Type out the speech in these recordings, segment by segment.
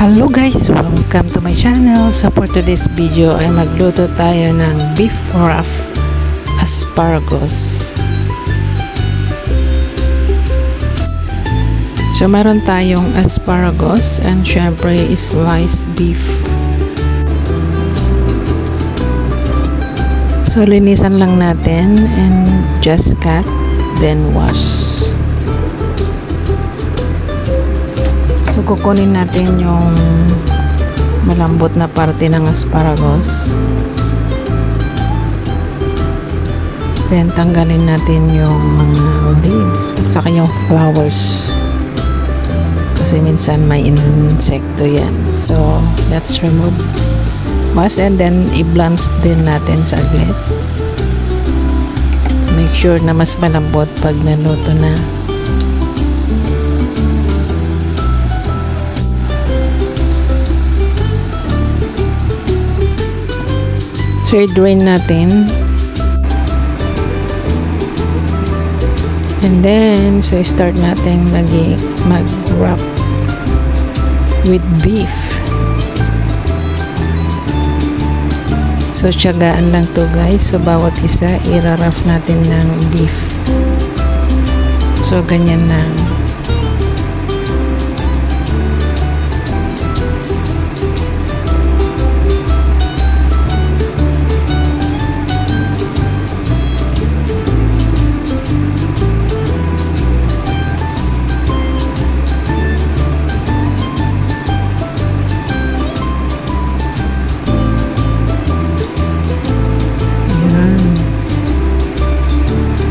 Hello guys, welcome to my channel. So for today's video ay magluto tayo ng beef ruff asparagus. So meron tayong asparagus and syempre sliced beef. So linisan lang natin and just cut then wash. So kukunin natin yung malambot na parte ng asparagus. Then tanggalin natin yung mga leaves at saka yung flowers. Kasi minsan may insekto yan. So let's remove. Wash and then i-blanch din natin saglit. Make sure na mas malambot pag naluto na. So i-drain natin. And then so start natin mag-wrap with beef. So tiyagaan lang to guys. So bawat isa i-wrap natin ng beef. So ganyan na.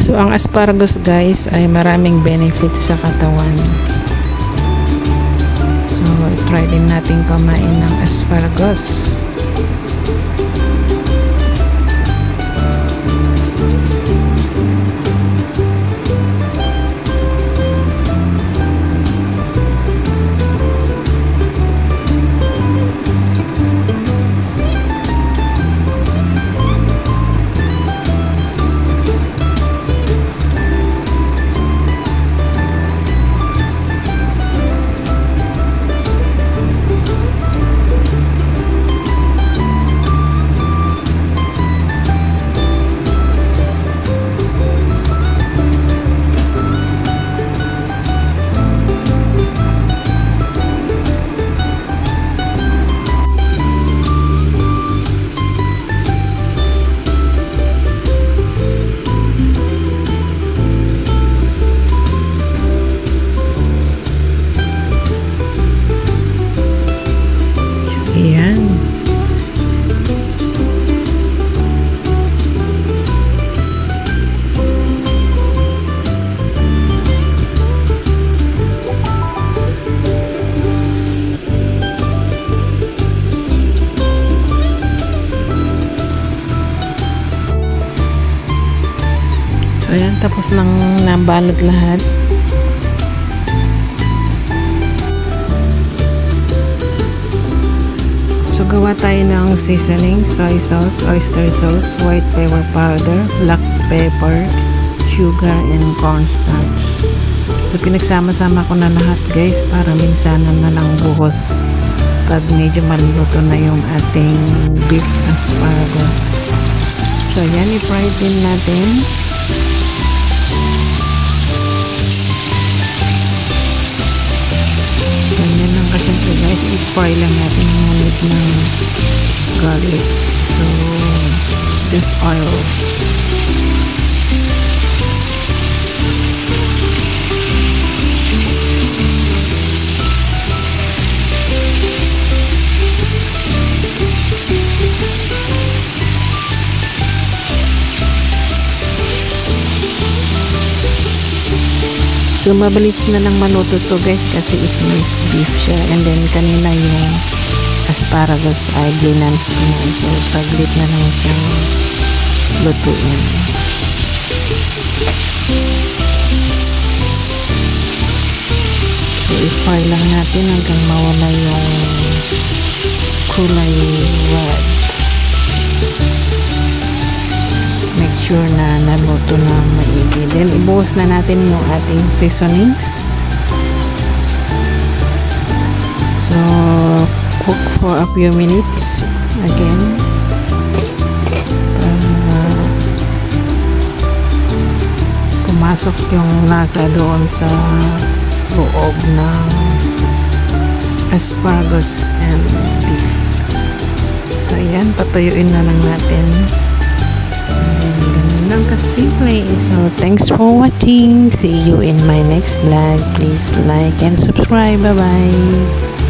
So ang asparagus guys ay maraming benefits sa katawan. So try din natin kumain ng asparagus. Ayan. So ayan, tapos nang nabalot lahat. So gawa tayo ng seasoning, soy sauce, oyster sauce, white pepper powder, black pepper, sugar, and cornstarch. So pinagsama-sama ko na lahat guys para minsanan na lang buhos pag medyo maluto na yung ating beef asparagus. So yan, i-fry din natin. Ganyan lang kasi ito guys, i-fry lang natin yung ulit ng garlic. So just oil. So mabilis na lang maluto to guys kasi sliced beef siya, and then kanina yung asparagus ay blinance ko na, so saglit na lang siyang lutuin. So i-fry lang natin hanggang mawala yung kulay red. Make sure na naluto na maigi. Then ibuhos na natin yung ating seasonings. So So, cook for a few minutes again. Pumasok yung lasa doon sa loob ng asparagus and beef. So, ayan, patuyuin na lang natin. Ganun lang kasimple. So, thanks for watching. See you in my next vlog. Please like and subscribe. Bye-bye.